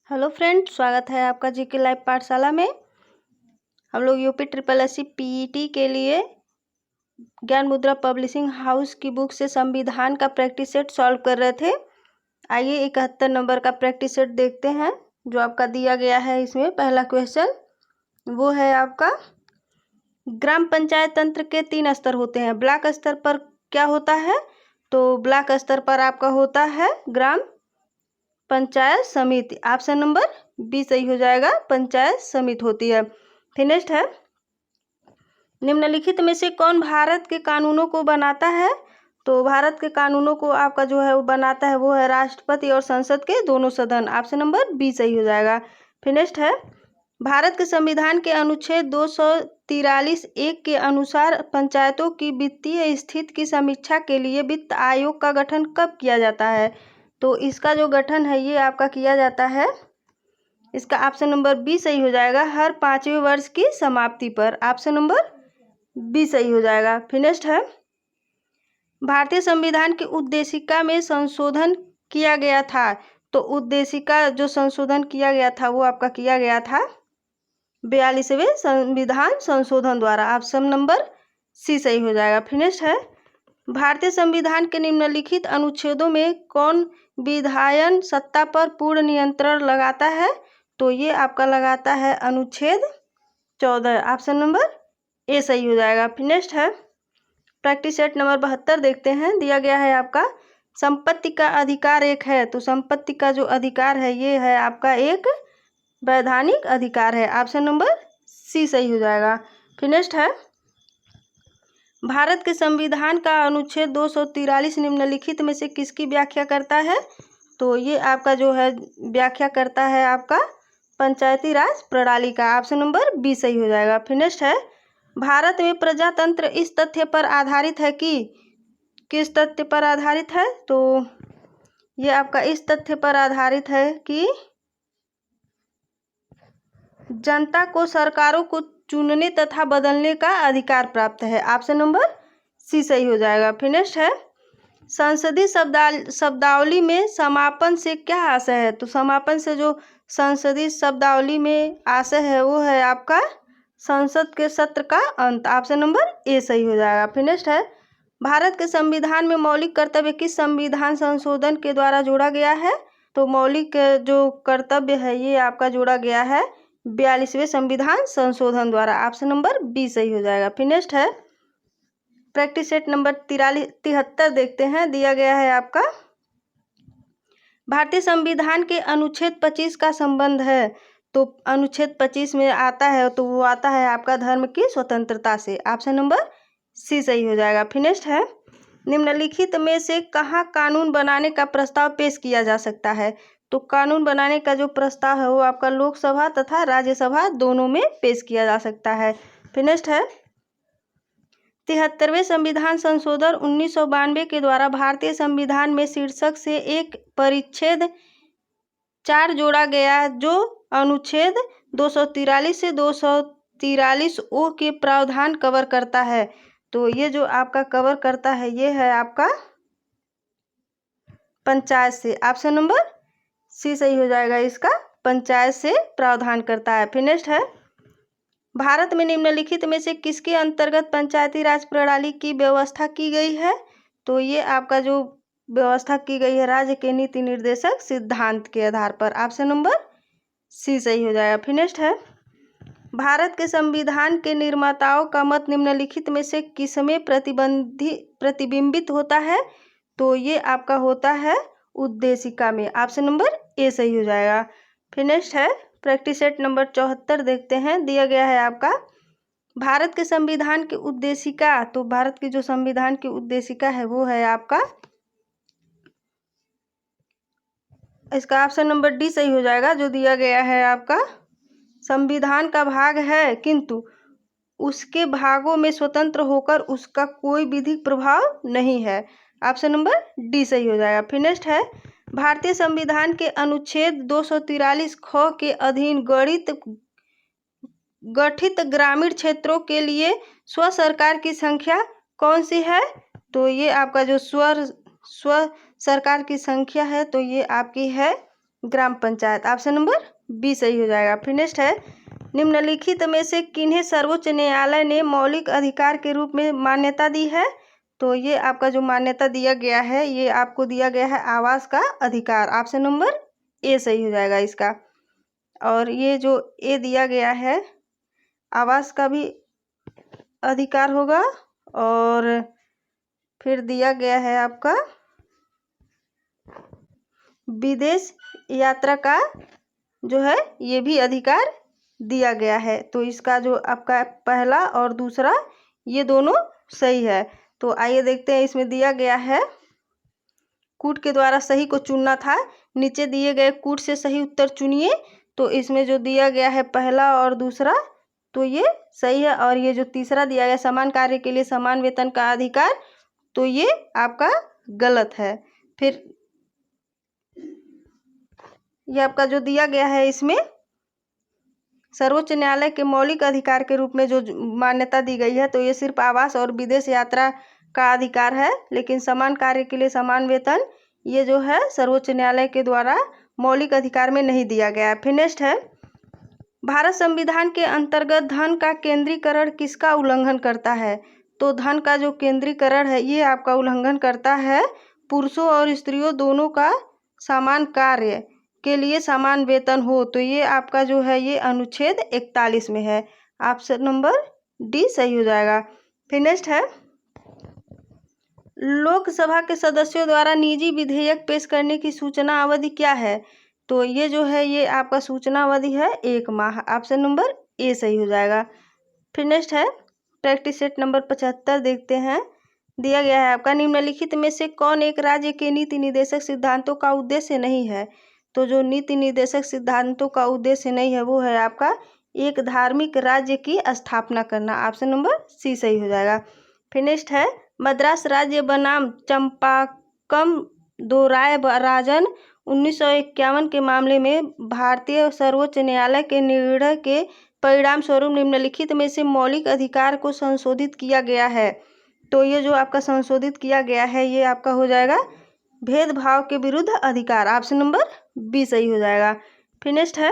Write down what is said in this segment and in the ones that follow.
Hello friend, स्वागत है आपका जीके लाइव पाठशाला में। हम लोग यूपी ट्रिपल एससी पीईटी के लिए ज्ञान मुद्रा पब्लिशिंग हाउस की बुक से संविधान का प्रैक्टिस सेट सॉल्व कर रहे थे। आइए 71 नंबर का प्रैक्टिस सेट देखते हैं जो आपका दिया गया है। इसमें पहला क्वेश्चन वो है आपका, ग्राम पंचायत तंत्र के 3 स्तर होते हैं। ब्लॉक स्तर पर क्या होता है? तो ब्लॉक स्तर पर आपका होता है ग्राम पंचायत समिति। ऑप्शन नंबर बी सही हो जाएगा, पंचायत समिति होती है। फिर नेक्स्ट है, निम्नलिखित में से कौन भारत के कानूनों को बनाता है? तो भारत के कानूनों को आपका जो है वो बनाता है वो है राष्ट्रपति और संसद के दोनों सदन। ऑप्शन नंबर बी सही हो जाएगा। फिर नेक्स्ट है, भारत के संविधान के अनुच्छेद 243(1) के अनुसार पंचायतों की वित्तीय स्थिति की समीक्षा के लिए वित्त आयोग का गठन कब किया जाता है? तो इसका जो गठन है ये आपका किया जाता है, इसका ऑप्शन नंबर बी सही हो जाएगा, हर 5वें वर्ष की समाप्ति पर। ऑप्शन नंबर बी सही हो जाएगा। फिर नेक्स्ट है, भारतीय संविधान की उद्देशिका में संशोधन किया गया था। तो उद्देशिका जो संशोधन किया गया था वो आपका किया गया था 42वें संविधान संशोधन द्वारा। ऑप्शन नंबर सी सही हो जाएगा। फिर नेक्स्ट है, भारतीय संविधान के निम्नलिखित अनुच्छेदों में कौन विधायन सत्ता पर पूर्ण नियंत्रण लगाता है? तो ये आपका लगाता है अनुच्छेद 14। ऑप्शन नंबर ए सही हो जाएगा। फिर नेक्स्ट है, प्रैक्टिस सेट नंबर 72 देखते हैं। दिया गया है आपका, संपत्ति का अधिकार एक है। तो संपत्ति का जो अधिकार है ये है आपका एक वैधानिक अधिकार है। ऑप्शन नंबर सी सही हो जाएगा। फिर नेक्स्ट है, भारत के संविधान का अनुच्छेद 243 निम्नलिखित में से किसकी व्याख्या करता है? तो ये आपका जो है व्याख्या करता है आपका पंचायती राज प्रणाली का। ऑप्शन नंबर बी सही हो जाएगा। फिर नेक्स्ट है, भारत में प्रजातंत्र इस तथ्य पर आधारित है कि, किस तथ्य पर आधारित है? तो ये आपका इस तथ्य पर आधारित है कि जनता को सरकारों को चुनने तथा बदलने का अधिकार प्राप्त है। ऑप्शन नंबर सी सही हो जाएगा। फिर नेक्स्ट है, संसदीय शब्दावली में समापन से क्या आशय है? तो समापन से जो संसदीय शब्दावली में आशय है वो है आपका संसद के सत्र का अंत। ऑप्शन नंबर ए सही हो जाएगा। फिर नेक्स्ट है, भारत के संविधान में मौलिक कर्तव्य किस संविधान संशोधन के द्वारा जोड़ा गया है? तो मौलिक जो कर्तव्य है ये आपका जोड़ा गया है 42वें संविधान संशोधन द्वारा। ऑप्शन नंबर बी सही हो जाएगा। फिर नेक्स्ट है, प्रैक्टिस सेट नंबर 73 देखते हैं। दिया गया है आपका, भारतीय संविधान के अनुच्छेद 25 का संबंध है। तो अनुच्छेद 25 में आता है तो वो आता है आपका धर्म की स्वतंत्रता से। ऑप्शन नंबर सी सही हो जाएगा। फिर नेक्स्ट है, निम्नलिखित में से कहाँ कानून बनाने का प्रस्ताव पेश किया जा सकता है? तो कानून बनाने का जो प्रस्ताव है वो आपका लोकसभा तथा राज्यसभा दोनों में पेश किया जा सकता है। फिर नेक्स्ट है, 73वें संविधान संशोधन 1992 के द्वारा भारतीय संविधान में शीर्षक से एक परिच्छेद 4 जोड़ा गया जो अनुच्छेद 243 से 243 ओ के प्रावधान कवर करता है। तो ये जो आपका कवर करता है ये है आपका पंचायत से। ऑप्शन नंबर सी सही हो जाएगा, इसका पंचायत से प्रावधान करता है। फिर नेक्स्ट है, भारत में निम्नलिखित में से किसके अंतर्गत पंचायती राज प्रणाली की व्यवस्था की गई है? तो ये आपका जो व्यवस्था की गई है राज्य के नीति निर्देशक सिद्धांत के आधार पर। ऑप्शन नंबर सी सही हो जाएगा। फिर नेक्स्ट है, भारत के संविधान के निर्माताओं का मत निम्नलिखित में से किसमें प्रतिबिंबित होता है? तो ये आपका होता है उद्देशिका में। ऑप्शन नंबर ए सही हो जाएगा। फिर नेक्स्ट है, प्रैक्टिस सेट नंबर 74 देखते हैं। दिया गया है आपका, भारत के संविधान की उद्देशिका। तो भारत की जो संविधान की उद्देशिका है वो है आपका, इसका ऑप्शन नंबर डी सही हो जाएगा। जो दिया गया है आपका, संविधान का भाग है किंतु उसके भागों में स्वतंत्र होकर उसका कोई विधिक प्रभाव नहीं है। ऑप्शन नंबर डी सही हो जाएगा। फिर नेक्स्ट है, भारतीय संविधान के अनुच्छेद 243 ख के अधीन गठित ग्रामीण क्षेत्रों के लिए स्व सरकार की संख्या कौन सी है? तो ये आपका जो स्व सरकार की संख्या है तो ये आपकी है ग्राम पंचायत। ऑप्शन नंबर बी सही हो जाएगा। फिर नेक्स्ट है, निम्नलिखित में से किन्हें सर्वोच्च न्यायालय ने मौलिक अधिकार के रूप में मान्यता दी है? तो ये आपका जो मान्यता दिया गया है, ये आपको दिया गया है आवास का अधिकार। ऑप्शन नंबर ए सही हो जाएगा इसका। और ये जो ए दिया गया है, आवास का भी अधिकार होगा, और फिर दिया गया है आपका विदेश यात्रा का जो है ये भी अधिकार दिया गया है। तो इसका जो आपका पहला और दूसरा ये दोनों सही है। तो आइए देखते हैं, इसमें दिया गया है कूट के द्वारा सही को चुनना था। नीचे दिए गए कूट से सही उत्तर चुनिए। तो इसमें जो दिया गया है पहला और दूसरा, तो ये सही है। और ये जो तीसरा दिया गया समान कार्य के लिए समान वेतन का अधिकार, तो ये आपका गलत है। फिर ये आपका जो दिया गया है, इसमें सर्वोच्च न्यायालय के मौलिक अधिकार के रूप में जो मान्यता दी गई है, तो ये सिर्फ आवास और विदेश यात्रा का अधिकार है, लेकिन समान कार्य के लिए समान वेतन ये जो है सर्वोच्च न्यायालय के द्वारा मौलिक अधिकार में नहीं दिया गया है। फिर नेक्स्ट है, भारत संविधान के अंतर्गत धन का केंद्रीकरण किसका उल्लंघन करता है? तो धन का जो केंद्रीकरण है ये आपका उल्लंघन करता है पुरुषों और स्त्रियों दोनों का समान कार्य के लिए समान वेतन हो। तो ये आपका जो है ये अनुच्छेद 41 में है। ऑप्शन नंबर डी सही हो जाएगा। फिर नेक्स्ट है, लोकसभा के सदस्यों द्वारा निजी विधेयक पेश करने की सूचना अवधि क्या है? तो ये जो है ये आपका सूचना अवधि है 1 माह। ऑप्शन नंबर ए सही हो जाएगा। फिर नेक्स्ट है, प्रैक्टिस सेट नंबर 75 देखते हैं। दिया गया है आपका, निम्नलिखित में से कौन एक राज्य के नीति निर्देशक सिद्धांतों का उद्देश्य नहीं है? तो जो नीति निर्देशक सिद्धांतों का उद्देश्य नहीं है वो है आपका एक धार्मिक राज्य की स्थापना करना। ऑप्शन नंबर सी सही हो जाएगा। फिर नेक्स्ट है, मद्रास राज्य बनाम चंपाकम दोराय राजन 1951 के मामले में भारतीय सर्वोच्च न्यायालय के निर्णय के परिणाम स्वरूप निम्नलिखित में से मौलिक अधिकार को संशोधित किया गया है। तो ये जो आपका संशोधित किया गया है ये आपका हो जाएगा भेदभाव के विरुद्ध अधिकार। ऑप्शन नंबर बी सही हो जाएगा। फिर नेक्स्ट है,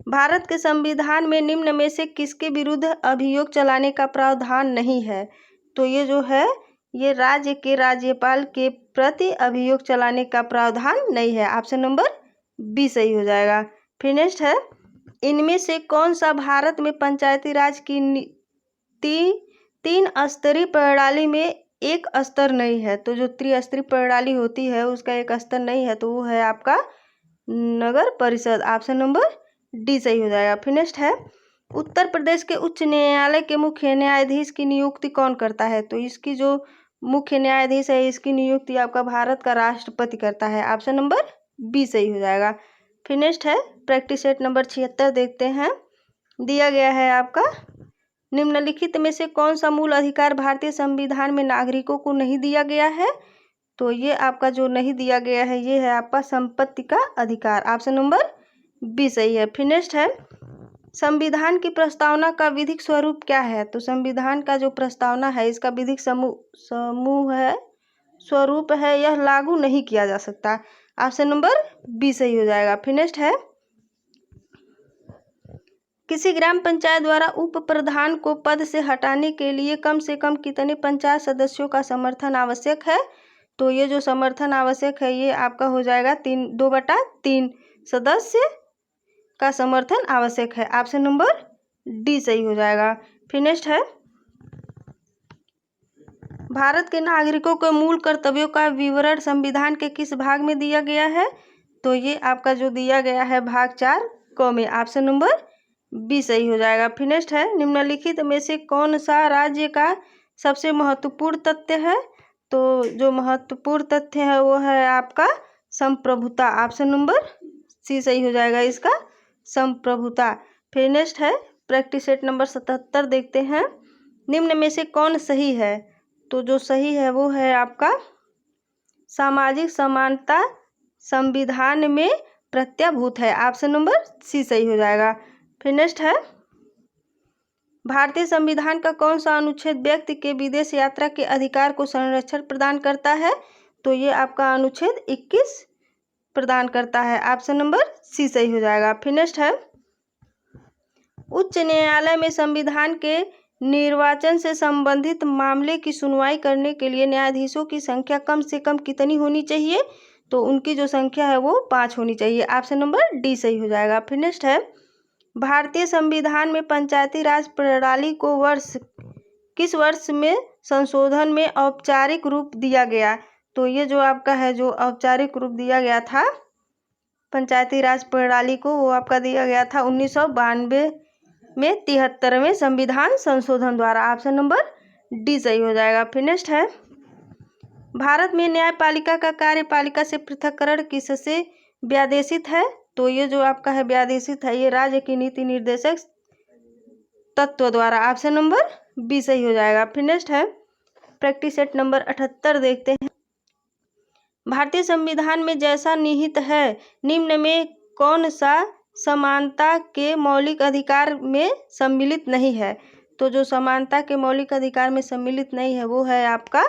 भारत के संविधान में निम्न में से किसके विरुद्ध अभियोग चलाने का प्रावधान नहीं है? तो ये जो है ये राज्य के राज्यपाल के प्रति अभियोग चलाने का प्रावधान नहीं है। ऑप्शन नंबर बी सही हो जाएगा। फिर नेक्स्ट है, इनमें से कौन सा भारत में पंचायती राज की तीन स्तरीय प्रणाली में एक स्तर नहीं है? तो जो त्रिस्तरीय प्रणाली होती है उसका एक स्तर नहीं है, तो वो है आपका नगर परिषद। ऑप्शन नंबर डी सही हो जाएगा। फिर नेक्स्ट है, उत्तर प्रदेश के उच्च न्यायालय के मुख्य न्यायाधीश की नियुक्ति कौन करता है? तो इसकी जो मुख्य न्यायाधीश है इसकी नियुक्ति आपका भारत का राष्ट्रपति करता है। ऑप्शन नंबर बी सही हो जाएगा। फिर नेक्स्ट है, प्रैक्टिस सेट नंबर 76 देखते हैं। दिया गया है आपका, निम्नलिखित में से कौन सा मूल अधिकार भारतीय संविधान में नागरिकों को नहीं दिया गया है? तो ये आपका जो नहीं दिया गया है ये है आपका संपत्ति का अधिकार। ऑप्शन नंबर बी सही है। फिर नेक्स्ट है, संविधान की प्रस्तावना का विधिक स्वरूप क्या है? तो संविधान का जो प्रस्तावना है इसका विधिक समूह है, स्वरूप है, यह लागू नहीं किया जा सकता। ऑप्शन नंबर बी सही हो जाएगा। फिर नेक्स्ट है, किसी ग्राम पंचायत द्वारा उप प्रधान को पद से हटाने के लिए कम से कम कितने पंचायत सदस्यों का समर्थन आवश्यक है? तो ये जो समर्थन आवश्यक है ये आपका हो जाएगा 2/3 सदस्य का समर्थन आवश्यक है। ऑप्शन नंबर डी सही हो जाएगा। फिर नेक्स्ट है, भारत के नागरिकों के मूल कर्तव्यों का विवरण संविधान के किस भाग में दिया गया है? तो ये आपका जो दिया गया है भाग 4 क में। ऑप्शन नंबर बी सही हो जाएगा। फिर नेक्स्ट है, निम्नलिखित में से कौन सा राज्य का सबसे महत्वपूर्ण तथ्य है? तो जो महत्वपूर्ण तथ्य है वो है आपका संप्रभुता। ऑप्शन नंबर सी सही हो जाएगा इसका, संप्रभुता। फिर नेक्स्ट है, प्रैक्टिस सेट नंबर 77 देखते हैं। निम्न में से कौन सही है? तो जो सही है वो है आपका सामाजिक समानता संविधान में प्रत्याभूत है। ऑप्शन नंबर सी सही हो जाएगा। फिर नेक्स्ट है, भारतीय संविधान का कौन सा अनुच्छेद व्यक्ति के विदेश यात्रा के अधिकार को संरक्षण प्रदान करता है? तो ये आपका अनुच्छेद 21 प्रदान करता है। ऑप्शन नंबर सी सही हो जाएगा। फिर नेक्स्ट है, उच्च न्यायालय में संविधान के निर्वाचन से संबंधित मामले की सुनवाई करने के लिए न्यायाधीशों की संख्या कम से कम कितनी होनी चाहिए? तो उनकी जो संख्या है वो 5 होनी चाहिए। ऑप्शन नंबर डी सही हो जाएगा। फिर नेक्स्ट है, भारतीय संविधान में पंचायती राज प्रणाली को किस वर्ष में संशोधन में औपचारिक रूप दिया गया? तो ये जो आपका है जो औपचारिक रूप दिया गया था पंचायती राज प्रणाली को, वो आपका दिया गया था 1992 में 73वें संविधान संशोधन द्वारा। ऑप्शन नंबर डी सही हो जाएगा। फिर नेक्स्ट है, भारत में न्यायपालिका का कार्यपालिका से पृथक्करण किससे व्यादेशित है? तो ये जो आपका है व्यादेशित है ये राज्य की नीति निर्देशक तत्व द्वारा। ऑप्शन नंबर बी सही हो जाएगा। फिर नेक्स्ट है, प्रैक्टिस सेट नंबर 78 देखते हैं। भारतीय संविधान में जैसा निहित है निम्न में कौन सा समानता के मौलिक अधिकार में सम्मिलित नहीं है? तो जो समानता के मौलिक अधिकार में सम्मिलित नहीं है वो है आपका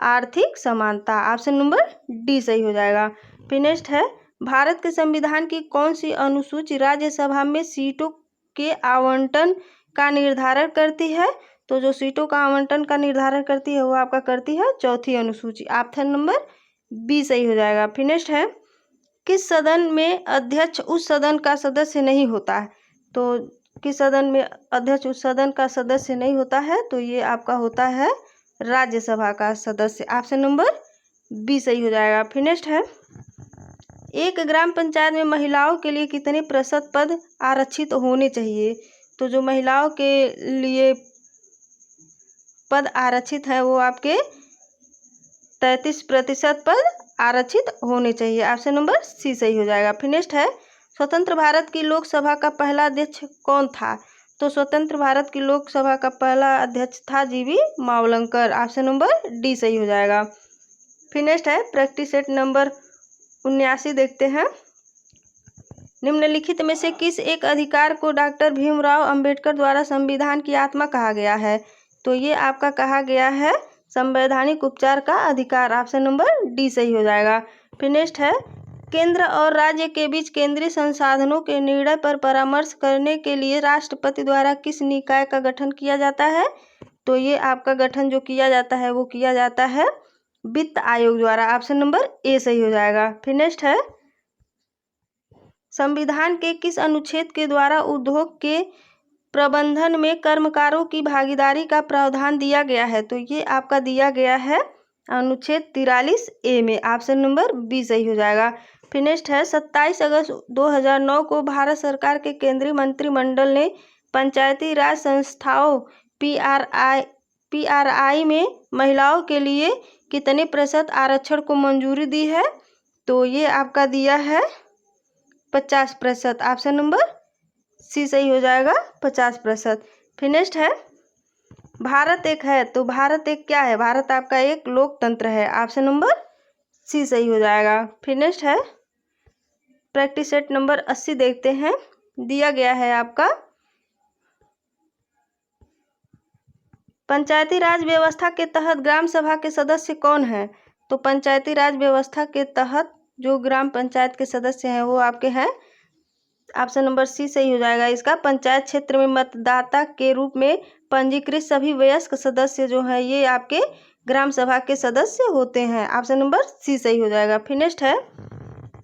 आर्थिक समानता। ऑप्शन नंबर डी सही हो जाएगा। फिर नेक्स्ट है, भारत के संविधान की कौन सी अनुसूची राज्यसभा में सीटों के आवंटन का निर्धारण करती है? तो जो सीटों का आवंटन का निर्धारण करती है वो आपका करती है चौथी अनुसूची। ऑप्शन नंबर बी सही हो जाएगा। फिर नेक्स्ट है, किस सदन में अध्यक्ष उस सदन का सदस्य नहीं होता है? तो किस सदन में अध्यक्ष उस सदन का सदस्य नहीं होता है? तो ये आपका होता है राज्यसभा का सदस्य। ऑप्शन नंबर बी सही हो जाएगा। फिर नेक्स्ट है, एक ग्राम पंचायत में महिलाओं के लिए कितने प्रतिशत पद आरक्षित होने चाहिए? तो जो महिलाओं के लिए पद आरक्षित है वो आपके 33% पद आरक्षित होने चाहिए। ऑप्शन नंबर सी सही हो जाएगा। फिर नेक्स्ट है, स्वतंत्र भारत की लोकसभा का पहला अध्यक्ष कौन था? तो स्वतंत्र भारत की लोकसभा का पहला अध्यक्ष था जीवी मावलंकर। ऑप्शन नंबर डी सही हो जाएगा। फिर नेक्स्ट है, प्रैक्टिस सेट नंबर 79 देखते हैं। निम्नलिखित में से किस एक अधिकार को डॉक्टर भीमराव अंबेडकर द्वारा संविधान की आत्मा कहा गया है? तो ये आपका कहा गया है संवैधानिक उपचार का अधिकार। ऑप्शन नंबर डी सही हो जाएगा। फिर नेक्स्ट है, केंद्र और राज्य के बीच केंद्रीय संसाधनों के निर्णय पर परामर्श करने के लिए राष्ट्रपति द्वारा किस निकाय का गठन किया जाता है? तो ये आपका गठन जो किया जाता है वो किया जाता है वित्त आयोग द्वारा। ऑप्शन नंबर ए सही हो जाएगा। फिर नेक्स्ट है, संविधान के किस अनुच्छेद के द्वारा उद्योग के प्रबंधन में कर्मकारों की भागीदारी का प्रावधान दिया गया है? तो ये आपका दिया गया है अनुच्छेद 43A में। ऑप्शन नंबर बी सही हो जाएगा। फिर नेक्स्ट है, 27 अगस्त 2009 को भारत सरकार के केंद्रीय मंत्रिमंडल ने पंचायती राज संस्थाओं PRI में महिलाओं के लिए कितने प्रतिशत आरक्षण को मंजूरी दी है? तो ये आपका दिया है 50%। ऑप्शन नंबर सी सही हो जाएगा 50%। फिर नेक्स्ट है, भारत एक है तो भारत एक क्या है? भारत आपका एक लोकतंत्र है। ऑप्शन नंबर सी सही हो जाएगा। फिर नेक्स्ट है, प्रैक्टिस सेट नंबर 80 देखते हैं। दिया गया है आपका पंचायती राज व्यवस्था के तहत ग्राम सभा के सदस्य कौन है? तो पंचायती राज व्यवस्था के तहत जो ग्राम पंचायत के सदस्य हैं वो आपके हैं। ऑप्शन नंबर सी सही हो जाएगा इसका। पंचायत क्षेत्र में मतदाता के रूप में पंजीकृत सभी वयस्क सदस्य जो है ये आपके ग्राम सभा के सदस्य होते हैं। ऑप्शन नंबर सी सही हो जाएगा। फिर नेक्स्ट है,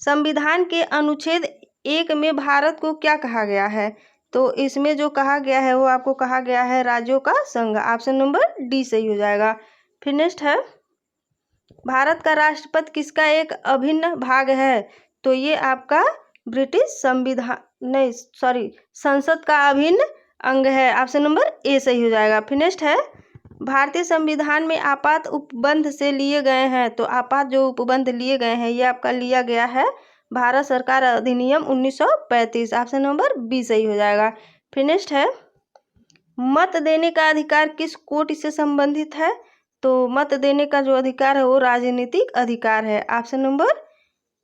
संविधान के अनुच्छेद 1 में भारत को क्या कहा गया है? तो इसमें जो कहा गया है वो आपको कहा गया है राज्यों का संघ। ऑप्शन नंबर डी सही हो जाएगा। फिर नेक्स्ट है, भारत का राष्ट्रपति किसका एक अभिन्न भाग है? तो ये आपका ब्रिटिश संसद का अभिन्न अंग है। ऑप्शन नंबर ए सही हो जाएगा। फिर नेक्स्ट है, भारतीय संविधान में आपात उपबंध से लिए गए हैं। तो आपात जो उपबंध लिए गए हैं ये आपका लिया गया है भारत सरकार अधिनियम 1935। ऑप्शन नंबर बी सही हो जाएगा। फिर नेक्स्ट है, मत देने का अधिकार किस कोटि से संबंधित है? तो मत देने का जो अधिकार है वो राजनीतिक अधिकार है। ऑप्शन नंबर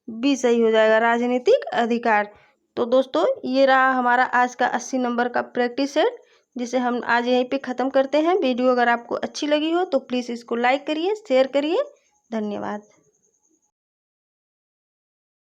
बी सही हो जाएगा, राजनीतिक अधिकार। तो दोस्तों ये रहा हमारा आज का 80 नंबर का प्रैक्टिस सेट, जिसे हम आज यहीं पे ख़त्म करते हैं। वीडियो अगर आपको अच्छी लगी हो तो प्लीज़ इसको लाइक करिए, शेयर करिए। धन्यवाद।